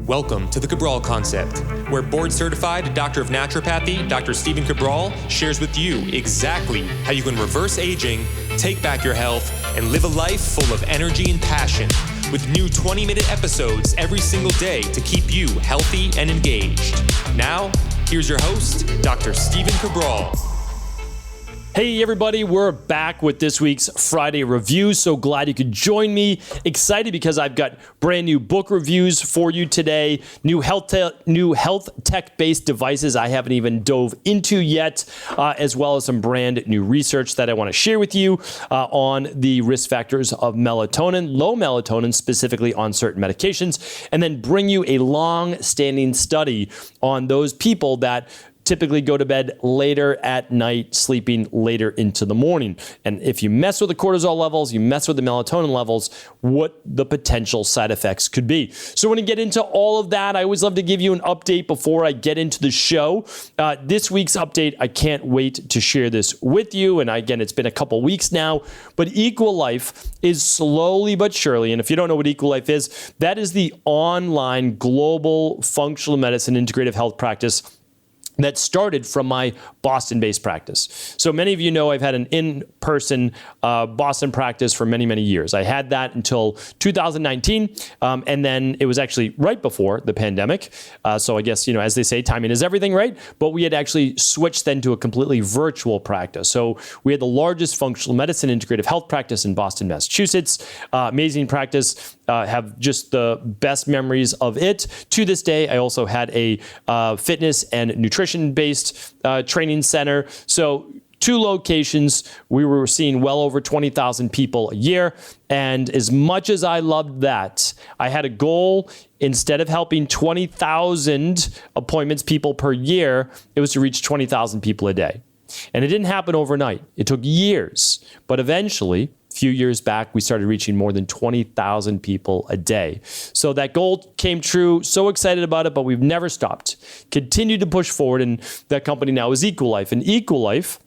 Welcome to the Cabral Concept, where board-certified Doctor of Naturopathy, Dr. Stephen Cabral, shares with you exactly how you can reverse aging, take back your health, and live a life full of energy and passion, with new 20-minute episodes every single day to keep you healthy and engaged. Now, here's your host, Dr. Stephen Cabral. Hey everybody, we're back with this week's Friday review. So glad you could join me. Excited because I've got brand new book reviews for you today. New health tech-based devices I haven't even dove into yet, as well as some brand new research that I want to share with you on the risk factors of melatonin, low melatonin, specifically on certain medications, and then bring you a long-standing study on those people that typically go to bed later at night, sleeping later into the morning. And if you mess with the cortisol levels, you mess with the melatonin levels, what the potential side effects could be. So we're going to get into all of that. I always love to give you an update before I get into the show. This week's update, I can't wait to share this with you. And again, it's been a couple weeks now, but EquiLife is slowly but surely, and if you don't know what EquiLife is, that is the online global functional medicine integrative health practice that started from my Boston-based practice. So many of you know I've had an in-person Boston practice for many, many years. I had that until 2019, and then it was actually right before the pandemic. So I guess, as they say, timing is everything, right? But we had actually switched then to a completely virtual practice. So we had the largest functional medicine integrative health practice in Boston, Massachusetts. Amazing practice. Have just the best memories of it. To this day, I also had a fitness and nutrition-based training center. So 2 locations, we were seeing well over 20,000 people a year. And as much as I loved that, I had a goal. Instead of helping 20,000 appointments people per year, it was to reach 20,000 people a day. And it didn't happen overnight. It took years. But eventually, a few years back, we started reaching more than 20,000 people a day. So that goal came true. So excited about it, but we've never stopped. Continued to push forward, and that company now is EquiLife. And EquiLife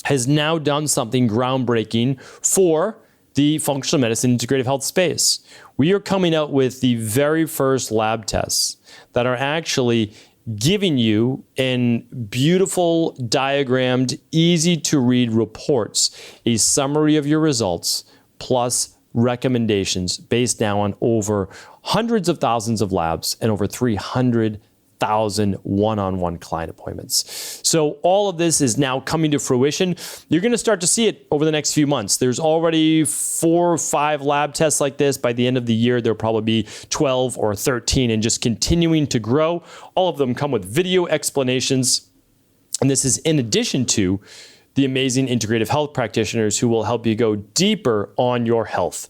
has now done something groundbreaking for the functional medicine integrative health space. We are coming out with the very first lab tests that are actually giving you in beautiful, diagrammed, easy to read reports, a summary of your results, plus recommendations based now on over hundreds of thousands of labs and over 300,000 one-on-one client appointments. So all of this is now coming to fruition. You're going to start to see it over the next few months. There's already 4 or 5 lab tests like this. By the end of the year, there'll probably be 12 or 13 and just continuing to grow. All of them come with video explanations. And this is in addition to the amazing integrative health practitioners who will help you go deeper on your health.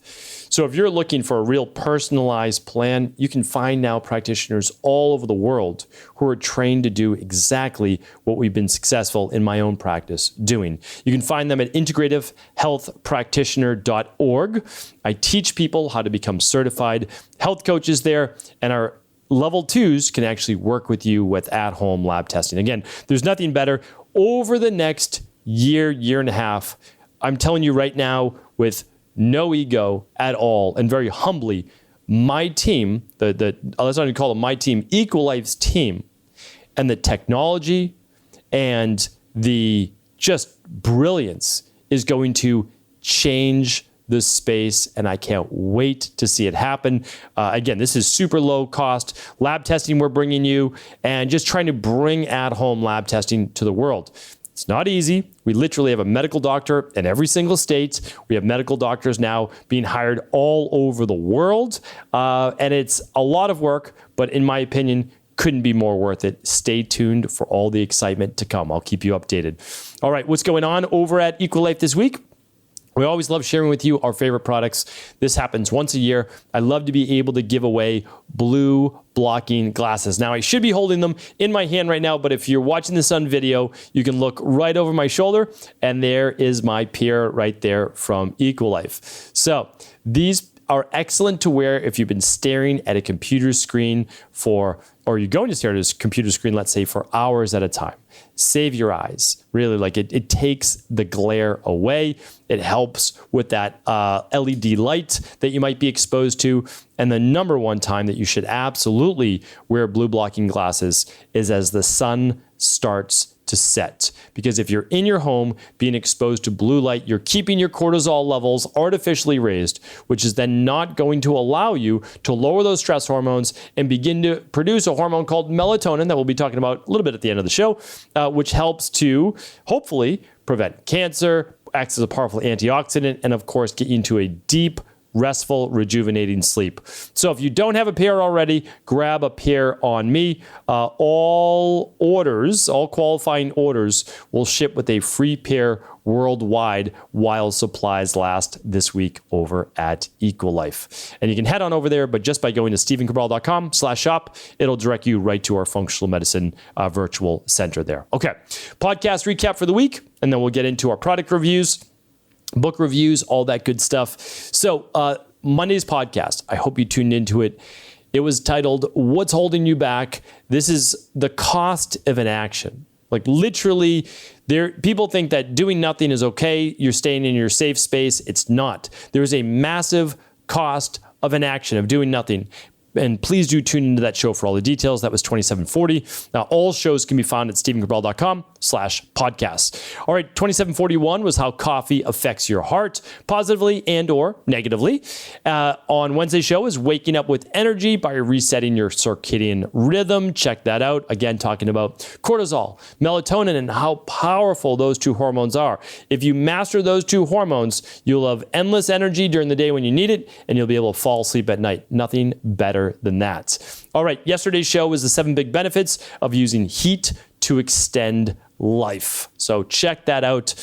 So if you're looking for a real personalized plan, you can find now practitioners all over the world who are trained to do exactly what we've been successful in my own practice doing. You can find them at integrativehealthpractitioner.org. I teach people how to become certified health coaches there, and our level 2s can actually work with you with at-home lab testing. Again, there's nothing better. Over the next year and a half, I'm telling you right now, with no ego at all, and very humbly, my team, let's not even call it my team, EquiLife's team, and the technology and the just brilliance is going to change the space, and I can't wait to see it happen. Again, this is super low cost lab testing we're bringing you, and just trying to bring at-home lab testing to the world. It's not easy. We literally have a medical doctor in every single state. We have medical doctors now being hired all over the world. And it's a lot of work, but in my opinion, couldn't be more worth it. Stay tuned for all the excitement to come. I'll keep you updated. All right, what's going on over at EquiLife this week? We always love sharing with you our favorite products. This happens once a year. I love to be able to give away blue blocking glasses. Now, I should be holding them in my hand right now, but if you're watching this on video, you can look right over my shoulder, and there is my pair right there from EquiLife. So these are excellent to wear if you've been staring at a computer screen or you're going to stare at a computer screen, let's say, for hours at a time. Save your eyes. Really, like it takes the glare away. It helps with that LED light that you might be exposed to. And the number one time that you should absolutely wear blue blocking glasses is as the sun starts to set. Because if you're in your home being exposed to blue light, you're keeping your cortisol levels artificially raised, which is then not going to allow you to lower those stress hormones and begin to produce a hormone called melatonin that we'll be talking about a little bit at the end of the show, which helps to hopefully prevent cancer, acts as a powerful antioxidant, and of course get you into a deep, restful, rejuvenating sleep. So if you don't have a pair already, grab a pair on me. All qualifying orders will ship with a free pair worldwide while supplies last this week over at EquiLife. And you can head on over there, but just by going to stephencabral.com/shop, it'll direct you right to our functional medicine virtual center there. Okay, podcast recap for the week, and then we'll get into our product reviews, book reviews, all that good stuff. So Monday's podcast, I hope you tuned into it. It was titled, What's Holding You Back? This is the cost of inaction. Like literally, people think that doing nothing is okay. You're staying in your safe space. It's not. There is a massive cost of inaction, of doing nothing. And please do tune into that show for all the details. That was 2740. Now, all shows can be found at stephencabral.com/podcasts. All right, 2741 was how coffee affects your heart, positively and or negatively. On Wednesday's show is waking up with energy by resetting your circadian rhythm. Check that out. Again, talking about cortisol, melatonin, and how powerful those two hormones are. If you master those two hormones, you'll have endless energy during the day when you need it, and you'll be able to fall asleep at night. Nothing better than that. All right, yesterday's show was the 7 big benefits of using heat to extend life. So check that out.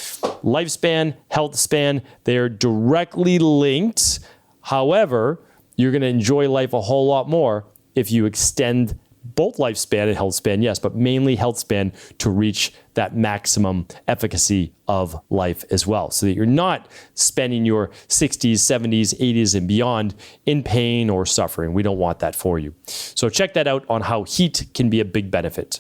Lifespan, health span, they're directly linked. However, you're going to enjoy life a whole lot more if you extend both lifespan and health span, yes, but mainly health span to reach that maximum efficacy of life as well, so that you're not spending your 60s, 70s, 80s, and beyond in pain or suffering. We don't want that for you. So check that out on how heat can be a big benefit.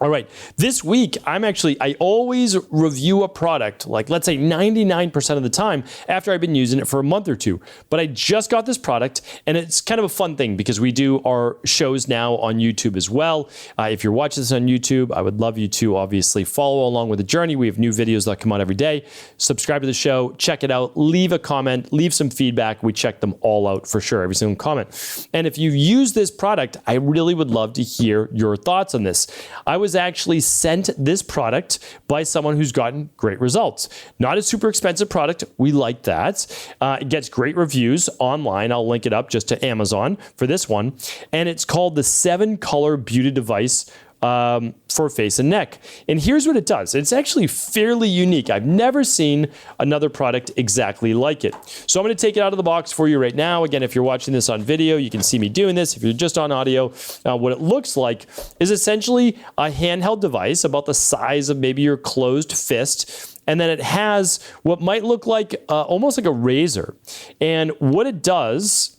All right, this week, I always review a product, like let's say 99% of the time after I've been using it for a month or two. But I just got this product, and it's kind of a fun thing because we do our shows now on YouTube as well. If you're watching this on YouTube, I would love you to obviously follow along with the journey. We have new videos that come out every day. Subscribe to the show, check it out, leave a comment, leave some feedback. We check them all out for sure, every single comment. And if you use this product, I really would love to hear your thoughts on this. I was actually sent this product by someone who's gotten great results. Not a super expensive product. We like that. It gets great reviews online. I'll link it up just to Amazon for this one. And it's called the 7-Color Beauty Device for face and neck. And here's what it does. It's actually fairly unique. I've never seen another product exactly like it. So I'm going to take it out of the box for you right now. Again, if you're watching this on video, you can see me doing this. If you're just on audio, what it looks like is essentially a handheld device about the size of maybe your closed fist. And then it has what might look like almost like a razor. And what it does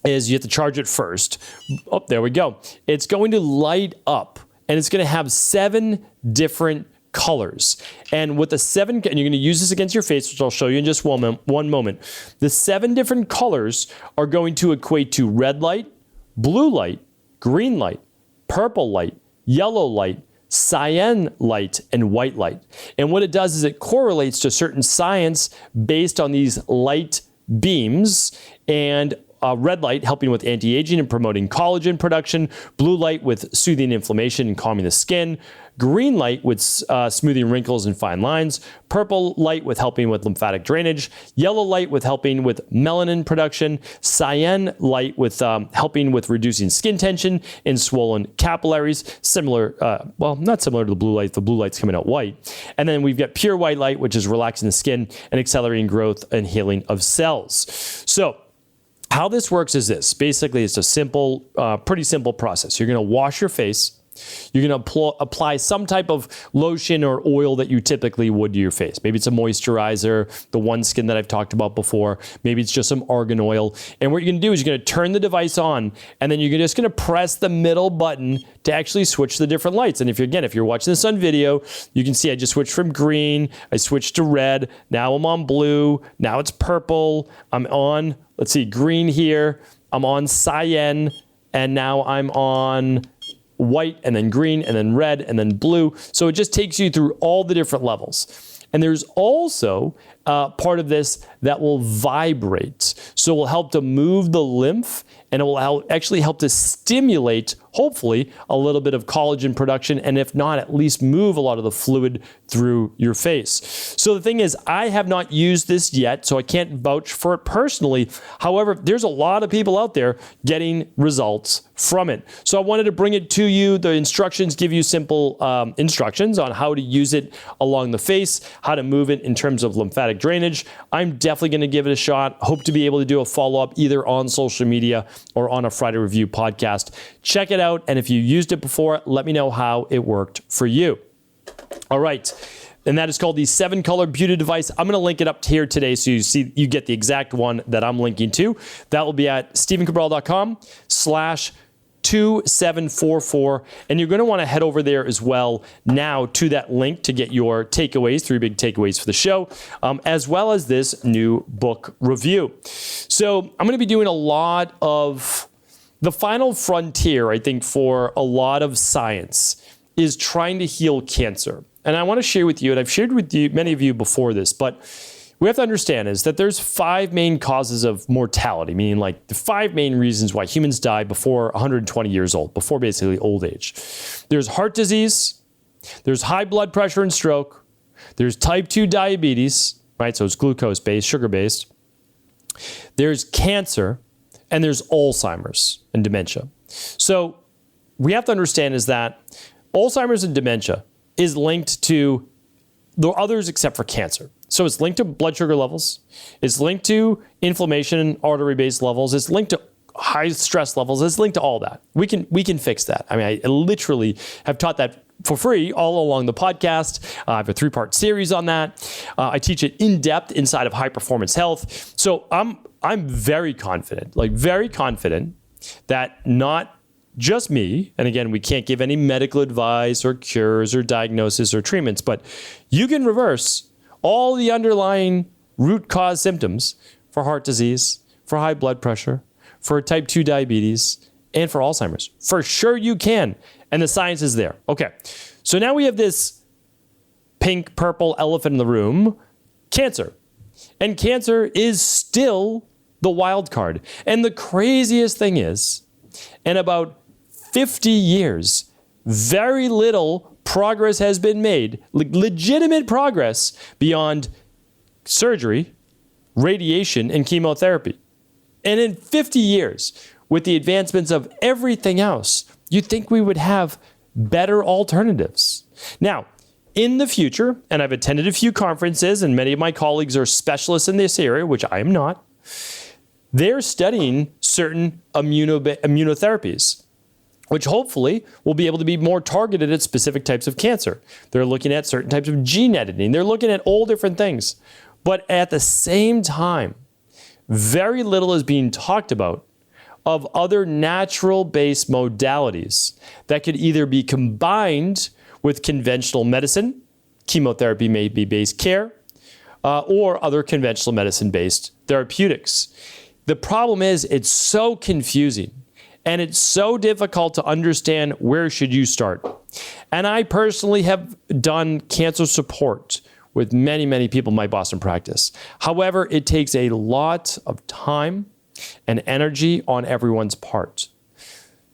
is you have to charge it first. Oh, there we go. It's going to light up, and it's going to have 7 different colors. And with the 7, and you're going to use this against your face, which I'll show you in just one moment. The 7 different colors are going to equate to red light, blue light, green light, purple light, yellow light, cyan light, and white light. And what it does is it correlates to certain science based on these light beams, and red light helping with anti-aging and promoting collagen production, blue light with soothing inflammation and calming the skin, green light with smoothing wrinkles and fine lines, purple light with helping with lymphatic drainage, yellow light with helping with melanin production, cyan light with helping with reducing skin tension and swollen capillaries, similar, not similar to the blue light's coming out white. And then we've got pure white light, which is relaxing the skin and accelerating growth and healing of cells. So how this works is this. Basically, it's a simple, pretty simple process. You're going to wash your face You're going to apply some type of lotion or oil that you typically would to your face. Maybe it's a moisturizer, the OneSkin that I've talked about before. Maybe it's just some argan oil. And what you're going to do is you're going to turn the device on, and then you're just going to press the middle button to actually switch the different lights. And if you're watching this on video, you can see I just switched from green, I switched to red, now I'm on blue, now it's purple, I'm on, let's see, green here, I'm on cyan, and now I'm on white, and then green, and then red, and then blue. So it just takes you through all the different levels. And there's also part of this that will vibrate. So it will help to move the lymph, and it will actually help to stimulate, hopefully, a little bit of collagen production, and if not, at least move a lot of the fluid through your face. So the thing is, I have not used this yet, so I can't vouch for it personally. However, there's a lot of people out there getting results from it. So I wanted to bring it to you. The instructions give you simple instructions on how to use it along the face, how to move it in terms of lymphatic drainage. I'm definitely going to give it a shot. Hope to be able to do a follow-up either on social media or on a Friday Review podcast. Check it out, and if you used it before, let me know how it worked for you. All right. And that is called the 7-color beauty device. I'm going to link it up here today so you get the exact one that I'm linking to. That will be at stephencabral.com/2744. And you're going to want to head over there as well now to that link to get your takeaways, 3 big takeaways for the show, as well as this new book review. So I'm going to be doing a lot of the final frontier, I think, for a lot of science is trying to heal cancer. And I want to share with you, and I've shared with you, many of you before this, but we have to understand is that there's 5 main causes of mortality, meaning like the 5 main reasons why humans die before 120 years old, before basically old age. There's heart disease, there's high blood pressure and stroke, there's type 2 diabetes, right? So it's glucose-based, sugar-based. There's cancer, and there's Alzheimer's and dementia. So we have to understand is that Alzheimer's and dementia is linked to the others except for cancer. So it's linked to blood sugar levels. It's linked to inflammation and artery-based levels. It's linked to high stress levels. It's linked to all that. We can fix that. I mean, I literally have taught that for free all along the podcast. I have a 3-part series on that. I teach it in depth inside of High Performance Health. So I'm very confident that not just me, and again, we can't give any medical advice or cures or diagnosis or treatments, but you can reverse all the underlying root cause symptoms for heart disease, for high blood pressure, for type 2 diabetes, and for Alzheimer's. For sure you can, and the science is there. Okay, so now we have this pink, purple elephant in the room, cancer. And cancer is still the wild card. And the craziest thing is, in about 50 years, very little progress has been made, legitimate progress beyond surgery, radiation, and chemotherapy. And in 50 years, with the advancements of everything else, you'd think we would have better alternatives. Now, in the future, and I've attended a few conferences, and many of my colleagues are specialists in this area, which I am not, they're studying certain immunotherapies, which hopefully will be able to be more targeted at specific types of cancer. They're looking at certain types of gene editing. They're looking at all different things. But at the same time, very little is being talked about of other natural-based modalities that could either be combined with conventional medicine, chemotherapy may be based care, or other conventional medicine-based therapeutics. The problem is it's so confusing and it's so difficult to understand where should you start. And I personally have done cancer support with many, many people in my Boston practice. However, it takes a lot of time and energy on everyone's part.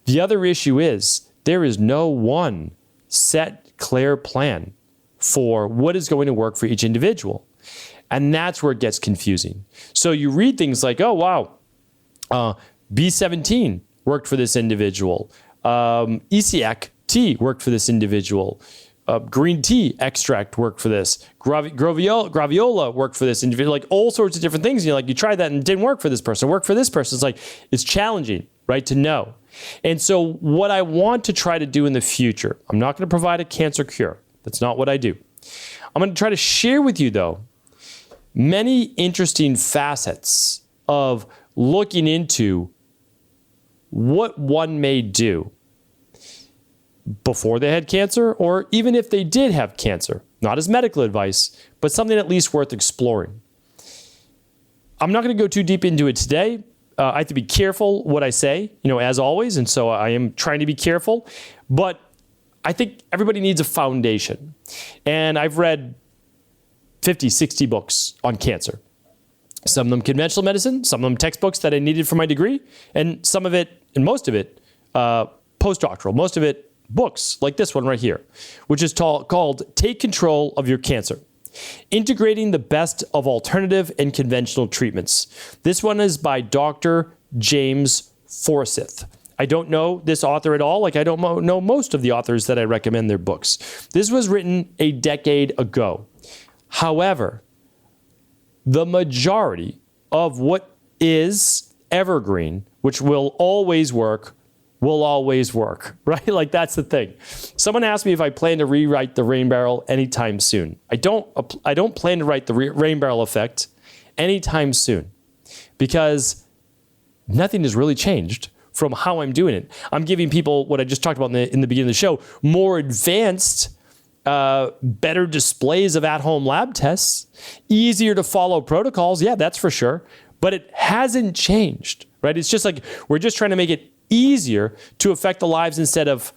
The other issue is there is no one set, clear plan for what is going to work for each individual. And that's where it gets confusing. So you read things like, oh, wow, B17 worked for this individual. ECAC tea worked for this individual. Green tea extract worked for this. Graviola worked for this individual. Like all sorts of different things. You know, like you tried that and it didn't work for this person. Worked for this person. It's like, it's challenging. right? To know. And so what I want to try to do in the future, I'm not going to provide a cancer cure. That's not what I do. I'm going to try to share with you, though, many interesting facets of looking into what one may do before they had cancer, or even if they did have cancer. Not as medical advice, but something at least worth exploring. I'm not going to go too deep into it today. I have to be careful what I say, as always, and so I am trying to be careful. But I think everybody needs a foundation. And I've read 50, 60 books on cancer. Some of them conventional medicine, some of them textbooks that I needed for my degree, and some of it, and most of it, postdoctoral, most of it books like this one right here, which is called Take Control of Your Cancer: Integrating the Best of Alternative and Conventional Treatments. This one is by Dr. James Forsyth. I don't know this author at all. I don't know most of the authors that I recommend their books. This was written a decade ago. However, the majority of what is evergreen, which will always work, right? That's the thing. Someone asked me if I plan to rewrite the Rain Barrel anytime soon. I don't plan to write the Rain Barrel effect anytime soon, because nothing has really changed from how I'm doing it. I'm giving people what I just talked about in the beginning of the show, more advanced, better displays of at-home lab tests, easier to follow protocols. Yeah, that's for sure. But it hasn't changed, right? It's just we're just trying to make it easier to affect the lives, instead of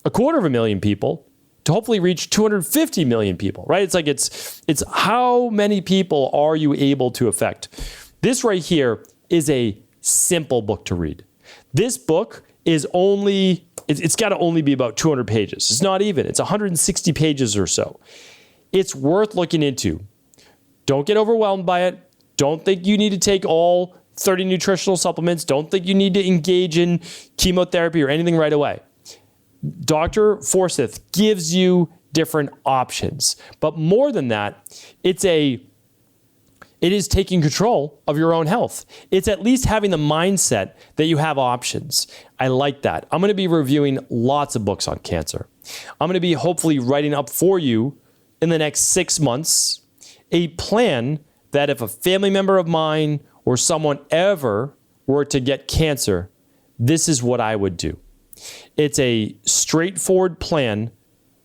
250,000 people, to hopefully reach 250 million people, right? It's how many people are you able to affect? This right here is a simple book to read. This book is it's got to only be about 200 pages. It's not even. It's 160 pages or so. It's worth looking into. Don't get overwhelmed by it. Don't think you need to take all 30 nutritional supplements. Don't think you need to engage in chemotherapy or anything right away. Dr. Forsyth gives you different options. But more than that, it is taking control of your own health. It's at least having the mindset that you have options. I like that. I'm going to be reviewing lots of books on cancer. I'm going to be hopefully writing up for you in the next 6 months a plan that if a family member of mine or someone ever were to get cancer, this is what I would do. It's a straightforward plan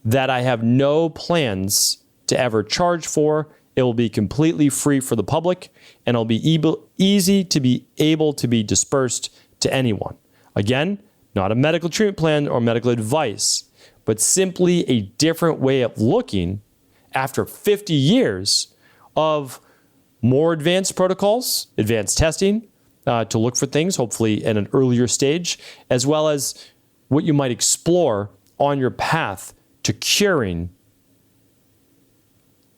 that I have no plans to ever charge for. It will be completely free for the public, and it'll be easy to be able to be dispersed to anyone. Again, not a medical treatment plan or medical advice, but simply a different way of looking after 50 years of more advanced protocols, advanced testing to look for things, hopefully at an earlier stage, as well as what you might explore on your path to curing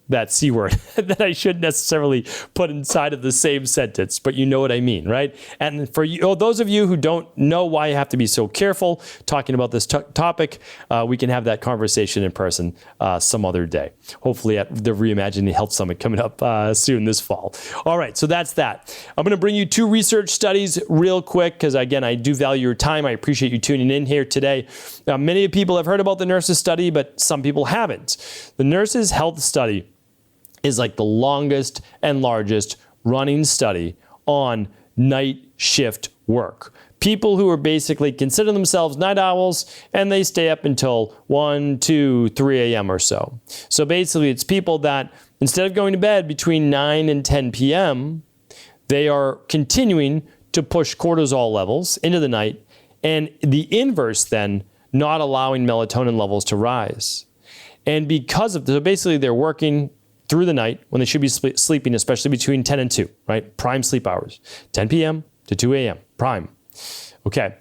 that C word that I shouldn't necessarily put inside of the same sentence, but you know what I mean, right? And for you, those of you who don't know why you have to be so careful talking about this topic, we can have that conversation in person some other day, hopefully at the Reimagining Health Summit coming up soon this fall. All right, so that's that. I'm going to bring you 2 research studies real quick because, again, I do value your time. I appreciate you tuning in here today. Many people have heard about the nurses study, but some people haven't. The nurses health study is the longest and largest running study on night shift work. People who are basically consider themselves night owls, and they stay up until 1, 2, 3 a.m. or so. So basically, it's people that instead of going to bed between 9 and 10 p.m., they are continuing to push cortisol levels into the night, and the inverse then, not allowing melatonin levels to rise. And because of, so basically they're working through the night when they should be sleeping, especially between 10 and 2, right? Prime sleep hours, 10 p.m. to 2 a.m., prime. Okay.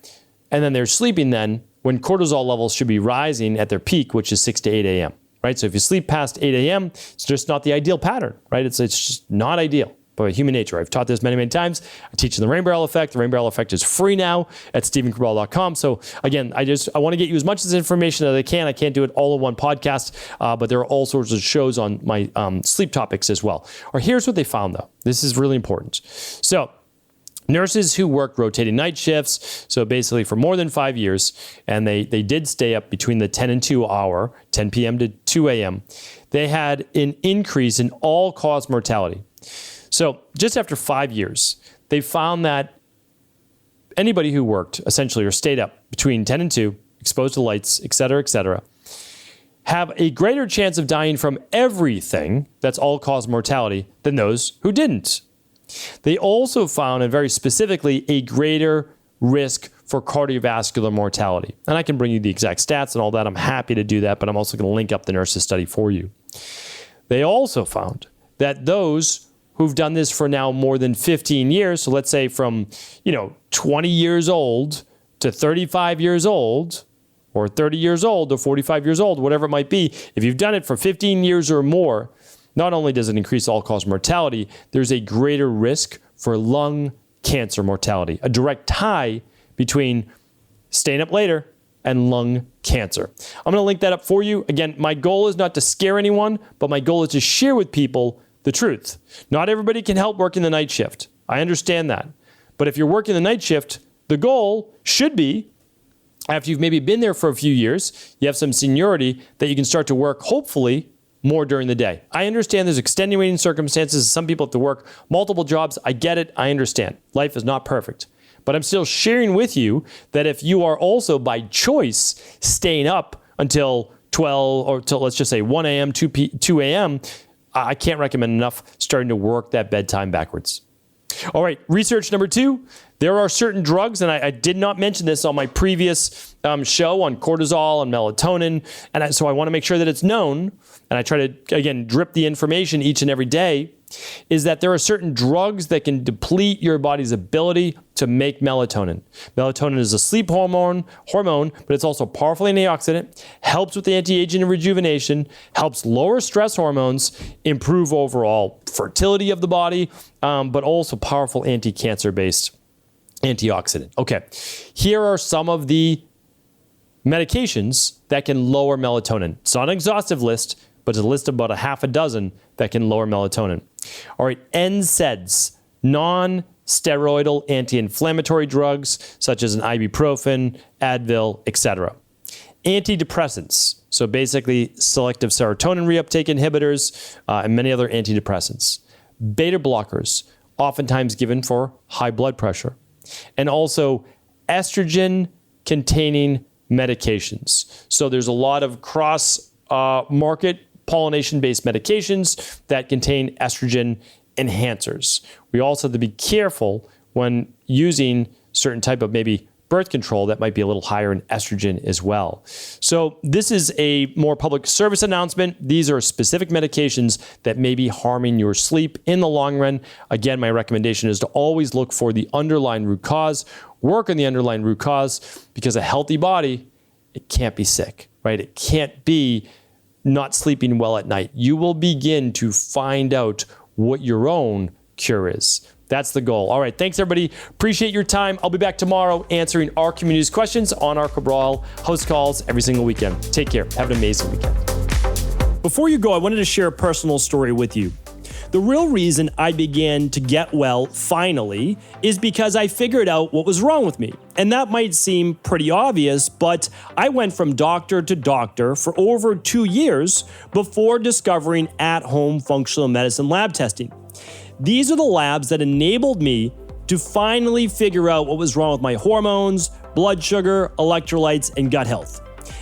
And then they're sleeping then when cortisol levels should be rising at their peak, which is 6 to 8 a.m., right? So if you sleep past 8 a.m., it's just not the ideal pattern, right? It's just not ideal. By human nature. I've taught this many, many times. I teach in the Rain Barrel Effect. The Rain Barrel Effect is free now at StephenCabral.com. So again, I want to get you as much information as I can. I can't do it all in one podcast, but there are all sorts of shows on my sleep topics as well. Or here's what they found though. This is really important. So nurses who worked rotating night shifts, so basically for more than 5 years, and they did stay up between the 10 and 2 hour, 10 p.m. to 2 a.m., they had an increase in all-cause mortality. So just after 5 years, they found that anybody who worked essentially or stayed up between 10 and 2, exposed to lights, et cetera, have a greater chance of dying from everything that's all-cause mortality than those who didn't. They also found, and very specifically, a greater risk for cardiovascular mortality. And I can bring you the exact stats and all that. I'm happy to do that, but I'm also going to link up the nurses study for you. They also found that those who've done this for now more than 15 years, so let's say from 20 years old to 35 years old, or 30 years old or 45 years old, whatever it might be, if you've done it for 15 years or more, not only does it increase all-cause mortality, there's a greater risk for lung cancer mortality, a direct tie between staying up later and lung cancer. I'm going to link that up for you. Again, my goal is not to scare anyone, but my goal is to share with people the truth. Not everybody can help working the night shift. I understand that. But if you're working the night shift, the goal should be, after you've maybe been there for a few years, you have some seniority, that you can start to work, hopefully, more during the day. I understand there's extenuating circumstances. Some people have to work multiple jobs. I get it. I understand. Life is not perfect. But I'm still sharing with you that if you are also by choice staying up until 12 or till, let's just say 1 a.m., 2 a.m., I can't recommend enough starting to work that bedtime backwards. All right, research number 2. There are certain drugs, and I did not mention this on my previous show on cortisol and melatonin, and so I want to make sure that it's known, and I try to, again, drip the information each and every day, is that there are certain drugs that can deplete your body's ability to make melatonin. Melatonin is a sleep hormone, but it's also a powerful antioxidant, helps with anti-aging and rejuvenation, helps lower stress hormones, improve overall fertility of the body, but also powerful anti-cancer based antioxidant. Okay, here are some of the medications that can lower melatonin. It's not an exhaustive list, but it's a list of about a half a dozen that can lower melatonin. All right, NSAIDs, non-steroidal anti-inflammatory drugs, such as an ibuprofen, Advil, etc. Antidepressants, so basically selective serotonin reuptake inhibitors, and many other antidepressants. Beta blockers, oftentimes given for high blood pressure. And also estrogen-containing medications. So there's a lot of cross-market pollination-based medications that contain estrogen enhancers. We also have to be careful when using certain type of maybe birth control that might be a little higher in estrogen as well. So this is a more public service announcement. These are specific medications that may be harming your sleep in the long run. Again, my recommendation is to always look for the underlying root cause, work on the underlying root cause, because a healthy body, it can't be sick, right? It can't be not sleeping well at night. You will begin to find out what your own cure is. That's the goal. All right, thanks everybody. Appreciate your time. I'll be back tomorrow answering our community's questions on our Cabral host calls every single weekend. Take care. Have an amazing weekend. Before you go, I wanted to share a personal story with you. The real reason I began to get well finally is because I figured out what was wrong with me. And that might seem pretty obvious, but I went from doctor to doctor for over 2 years before discovering at-home functional medicine lab testing. These are the labs that enabled me to finally figure out what was wrong with my hormones, blood sugar, electrolytes, and gut health.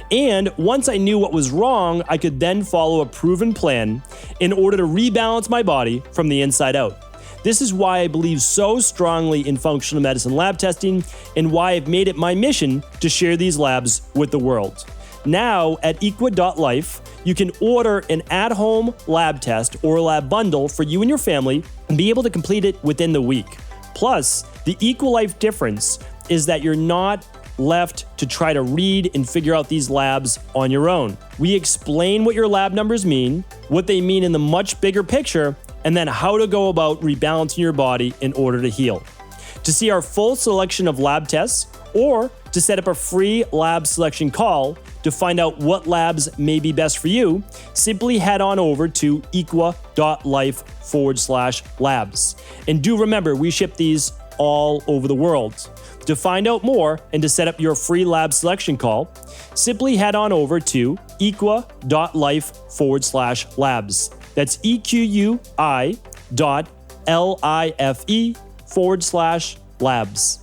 And once I knew what was wrong, I could then follow a proven plan in order to rebalance my body from the inside out. This is why I believe so strongly in functional medicine lab testing and why I've made it my mission to share these labs with the world. Now at EquiLife, you can order an at-home lab test or lab bundle for you and your family and be able to complete it within the week. Plus, the EquiLife difference is that you're not left to try to read and figure out these labs on your own. We explain what your lab numbers mean, what they mean in the much bigger picture, and then how to go about rebalancing your body in order to heal. To see our full selection of lab tests or to set up a free lab selection call to find out what labs may be best for you, simply head on over to equa.life/labs. And do remember, we ship these all over the world. To find out more and to set up your free lab selection call, simply head on over to equi.life/labs. That's EQUI.LIFE/labs.